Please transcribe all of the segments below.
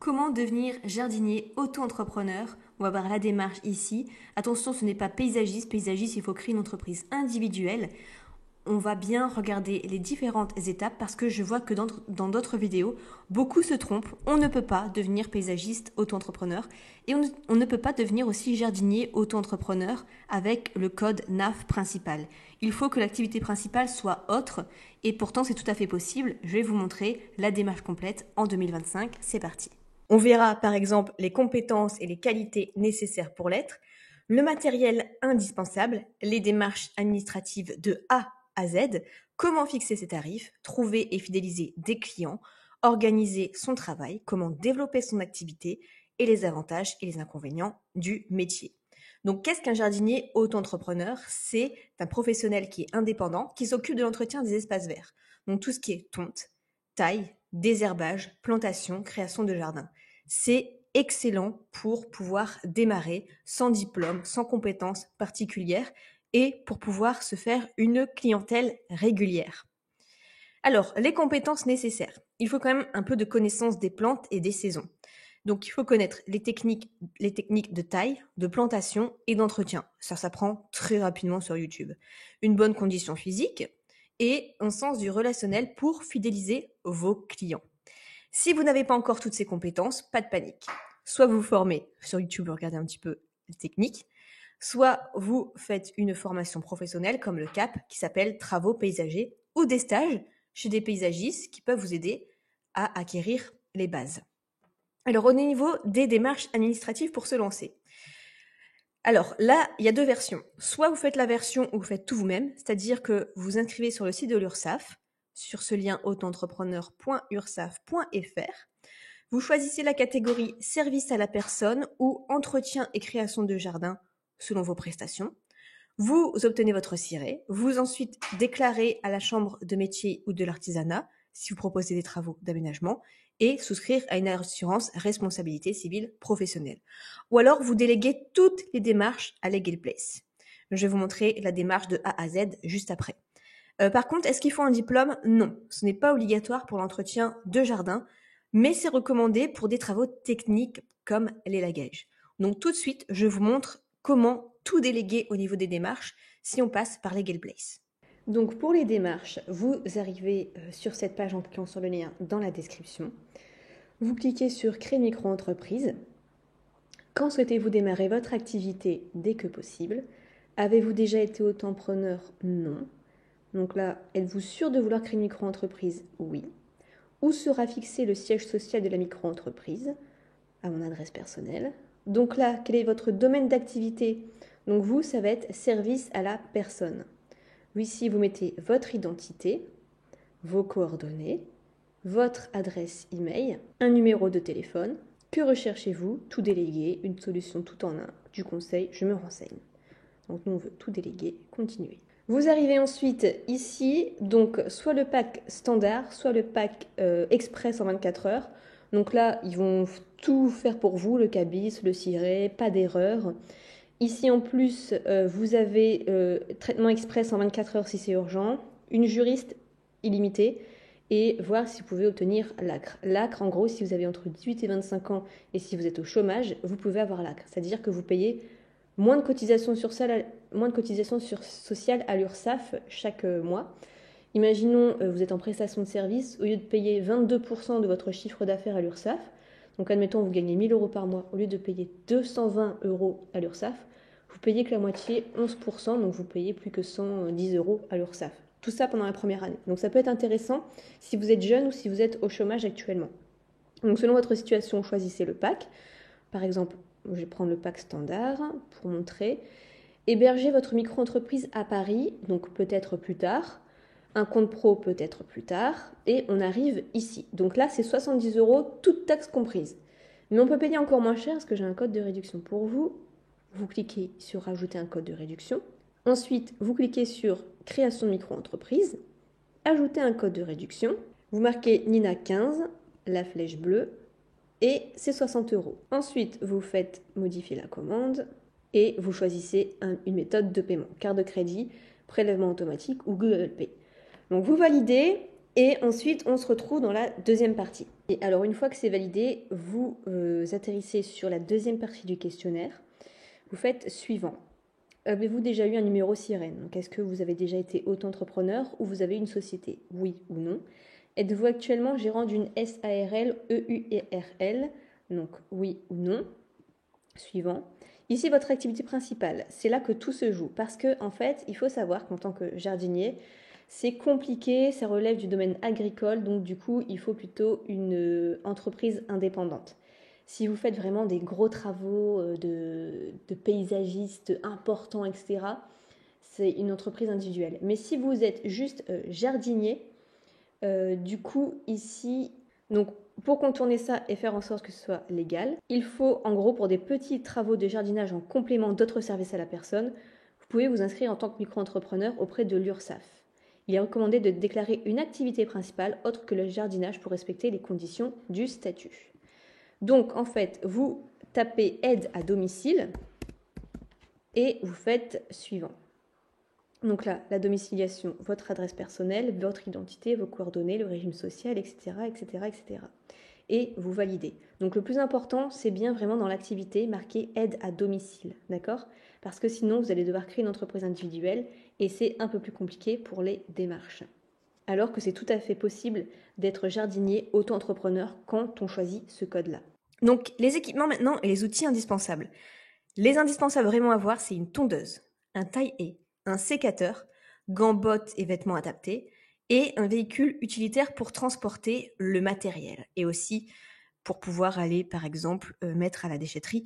Comment devenir jardinier auto-entrepreneur? On va voir la démarche ici. Attention, ce n'est pas paysagiste. Paysagiste, il faut créer une entreprise individuelle. On va bien regarder les différentes étapes parce que je vois que dans d'autres vidéos, beaucoup se trompent. On ne peut pas devenir paysagiste auto-entrepreneur et on ne peut pas devenir aussi jardinier auto-entrepreneur avec le code NAF principal. Il faut que l'activité principale soit autre et pourtant c'est tout à fait possible. Je vais vous montrer la démarche complète en 2025. C'est parti. On verra par exemple les compétences et les qualités nécessaires pour l'être, le matériel indispensable, les démarches administratives de A à Z, comment fixer ses tarifs, trouver et fidéliser des clients, organiser son travail, comment développer son activité et les avantages et les inconvénients du métier. Donc, qu'est-ce qu'un jardinier auto-entrepreneur? C'est un professionnel qui est indépendant, qui s'occupe de l'entretien des espaces verts. Donc, tout ce qui est tonte, taille, désherbage, plantation, création de jardin. C'est excellent pour pouvoir démarrer sans diplôme, sans compétences particulières et pour pouvoir se faire une clientèle régulière. Alors, les compétences nécessaires. Il faut quand même un peu de connaissance des plantes et des saisons. Donc, il faut connaître les techniques de taille, de plantation et d'entretien. Ça s'apprend très rapidement sur YouTube. Une bonne condition physique et un sens du relationnel pour fidéliser vos clients. Si vous n'avez pas encore toutes ces compétences, pas de panique. Soit vous vous formez sur YouTube, vous regardez un petit peu les techniques, soit vous faites une formation professionnelle comme le CAP qui s'appelle Travaux paysagers ou des stages chez des paysagistes qui peuvent vous aider à acquérir les bases. Alors au niveau des démarches administratives pour se lancer. Alors là, il y a deux versions. Soit vous faites la version où vous faites tout vous-même, c'est-à-dire que vous vous inscrivez sur le site de l'URSSAF, sur ce lien auto-entrepreneur.ursaf.fr. Vous choisissez la catégorie service à la personne ou entretien et création de jardin selon vos prestations. Vous obtenez votre ciré. Vous ensuite déclarez à la chambre de métier ou de l'artisanat si vous proposez des travaux d'aménagement et souscrire à une assurance responsabilité civile professionnelle. Ou alors vous déléguez toutes les démarches à Legal Place. Je vais vous montrer la démarche de A à Z juste après. Par contre, est-ce qu'il faut un diplôme? Non, ce n'est pas obligatoire pour l'entretien de jardin, mais c'est recommandé pour des travaux techniques comme l'élagage. Donc tout de suite, je vous montre comment tout déléguer au niveau des démarches si on passe par Legal Place. Donc pour les démarches, vous arrivez sur cette page en cliquant sur le lien dans la description. Vous cliquez sur Créer micro-entreprise. Quand souhaitez-vous démarrer votre activité dès que possible? Avez-vous déjà été auto-entrepreneur? Non. Donc là, êtes-vous sûr de vouloir créer une micro-entreprise? Oui. Où sera fixé le siège social de la micro-entreprise? À mon adresse personnelle. Donc là, quel est votre domaine d'activité? Donc vous, ça va être service à la personne. Ici, vous mettez votre identité, vos coordonnées, votre adresse email, un numéro de téléphone. Que recherchez-vous? Tout déléguer, une solution tout en un, du conseil, je me renseigne. Donc nous, on veut tout déléguer, continuer. Vous arrivez ensuite ici, donc soit le pack standard, soit le pack express en 24 heures. Donc là, ils vont tout faire pour vous, le cabis, le ciré, pas d'erreur. Ici en plus, vous avez traitement express en 24 heures si c'est urgent, une juriste illimitée et voir si vous pouvez obtenir l'ACRE. L'ACRE, en gros, si vous avez entre 18 et 25 ans et si vous êtes au chômage, vous pouvez avoir l'ACRE. C'est-à-dire que vous payez moins de cotisations sociales à l'URSSAF chaque mois. Imaginons, vous êtes en prestation de service, au lieu de payer 22% de votre chiffre d'affaires à l'URSSAF, donc admettons vous gagnez 1 000 euros par mois, au lieu de payer 220 euros à l'URSSAF, vous payez que la moitié, 11%, donc vous payez plus que 110 euros à l'URSSAF. Tout ça pendant la première année. Donc ça peut être intéressant si vous êtes jeune ou si vous êtes au chômage actuellement. Donc selon votre situation, choisissez le pack. Par exemple, je vais prendre le pack standard pour montrer. Hébergez votre micro-entreprise à Paris, donc peut-être plus tard. Un compte pro peut-être plus tard. Et on arrive ici. Donc là, c'est 70 euros, toutes taxes comprises. Mais on peut payer encore moins cher parce que j'ai un code de réduction pour vous. Vous cliquez sur Rajouter un code de réduction. Ensuite, vous cliquez sur Création de micro-entreprise. Ajouter un code de réduction. Vous marquez Nina 15, la flèche bleue. Et c'est 60 euros. Ensuite, vous faites modifier la commande et vous choisissez une méthode de paiement, carte de crédit, prélèvement automatique ou Google Pay. Donc vous validez et ensuite on se retrouve dans la deuxième partie. Et alors, une fois que c'est validé, vous atterrissez sur la deuxième partie du questionnaire. Vous faites suivant. Avez-vous déjà eu un numéro sirène? Donc, est-ce que vous avez déjà été auto-entrepreneur ou vous avez une société? Oui ou non. Êtes-vous actuellement gérant d'une SARL, EURL? Donc, oui ou non. Suivant. Ici, votre activité principale. C'est là que tout se joue. Parce que, en fait, il faut savoir qu'en tant que jardinier, c'est compliqué, ça relève du domaine agricole, donc du coup, il faut plutôt une entreprise indépendante. Si vous faites vraiment des gros travaux de paysagistes importants, etc., c'est une entreprise individuelle. Mais si vous êtes juste jardinier, du coup, ici, donc pour contourner ça et faire en sorte que ce soit légal, il faut en gros pour des petits travaux de jardinage en complément d'autres services à la personne, vous pouvez vous inscrire en tant que micro-entrepreneur auprès de l'URSSAF. Il est recommandé de déclarer une activité principale autre que le jardinage pour respecter les conditions du statut. Donc en fait, vous tapez aide à domicile et vous faites suivant. Donc là, la domiciliation, votre adresse personnelle, votre identité, vos coordonnées, le régime social, etc., etc., etc. Et vous validez. Donc le plus important, c'est bien vraiment dans l'activité marqué aide à domicile, d'accord? Parce que sinon, vous allez devoir créer une entreprise individuelle et c'est un peu plus compliqué pour les démarches. Alors que c'est tout à fait possible d'être jardinier auto-entrepreneur quand on choisit ce code-là. Donc les équipements maintenant et les outils indispensables. Les indispensables vraiment à voir, c'est une tondeuse, un taille-haie, un sécateur, gants, bottes et vêtements adaptés, et un véhicule utilitaire pour transporter le matériel, et aussi pour pouvoir aller, par exemple, mettre à la déchetterie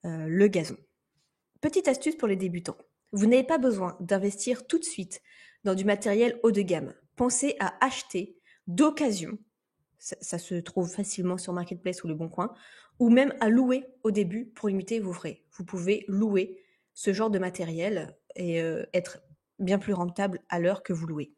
le gazon. Petite astuce pour les débutants. Vous n'avez pas besoin d'investir tout de suite dans du matériel haut de gamme. Pensez à acheter d'occasion, ça se trouve facilement sur Marketplace ou Le Bon Coin, ou même à louer au début pour limiter vos frais. Vous pouvez louer ce genre de matériel et être bien plus rentable à l'heure que vous louez.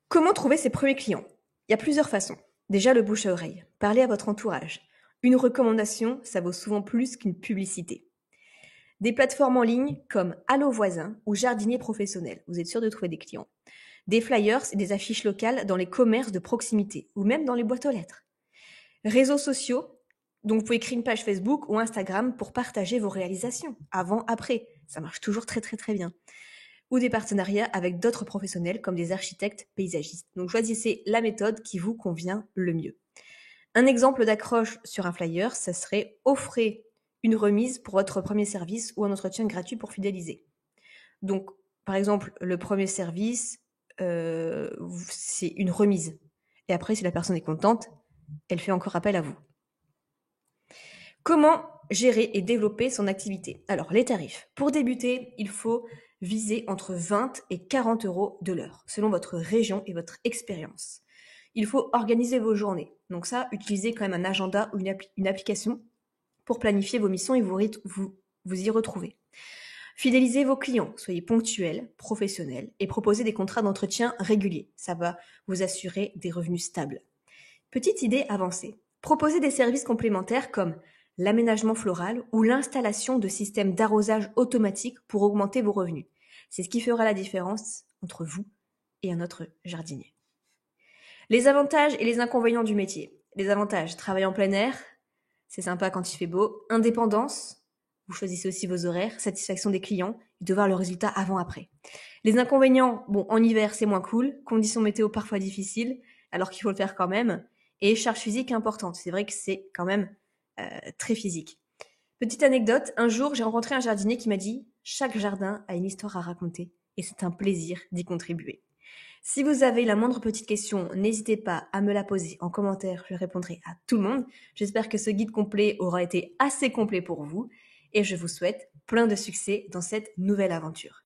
Comment trouver ses premiers clients? Il y a plusieurs façons. Déjà, le bouche à oreille. Parlez à votre entourage. Une recommandation, ça vaut souvent plus qu'une publicité. Des plateformes en ligne comme Allo Voisin ou Jardinier Professionnel. Vous êtes sûr de trouver des clients. Des flyers et des affiches locales dans les commerces de proximité ou même dans les boîtes aux lettres. Réseaux sociaux, donc vous pouvez créer une page Facebook ou Instagram pour partager vos réalisations, avant, après. Ça marche toujours très très très bien. Ou des partenariats avec d'autres professionnels comme des architectes paysagistes. Donc choisissez la méthode qui vous convient le mieux. Un exemple d'accroche sur un flyer, ça serait offrez une remise pour votre premier service ou un entretien gratuit pour fidéliser. Donc, par exemple, le premier service, c'est une remise. Et après, si la personne est contente, elle fait encore appel à vous. Comment gérer et développer son activité? Alors, les tarifs. Pour débuter, il faut viser entre 20 et 40 euros de l'heure, selon votre région et votre expérience. Il faut organiser vos journées. Donc ça, utilisez quand même un agenda ou une application pour planifier vos missions et vous y retrouver. Fidélisez vos clients, soyez ponctuels, professionnels et proposez des contrats d'entretien réguliers. Ça va vous assurer des revenus stables. Petite idée avancée. Proposez des services complémentaires comme l'aménagement floral ou l'installation de systèmes d'arrosage automatique pour augmenter vos revenus. C'est ce qui fera la différence entre vous et un autre jardinier. Les avantages et les inconvénients du métier. Les avantages, travailler en plein air, c'est sympa quand il fait beau. Indépendance, vous choisissez aussi vos horaires, satisfaction des clients et de voir le résultat avant-après. Les inconvénients, bon, en hiver, c'est moins cool, conditions météo parfois difficiles, alors qu'il faut le faire quand même, et charge physique importante. C'est vrai que c'est quand même très physique. Petite anecdote, un jour, j'ai rencontré un jardinier qui m'a dit « Chaque jardin a une histoire à raconter et c'est un plaisir d'y contribuer ». Si vous avez la moindre petite question, n'hésitez pas à me la poser en commentaire, je répondrai à tout le monde. J'espère que ce guide complet aura été assez complet pour vous et je vous souhaite plein de succès dans cette nouvelle aventure.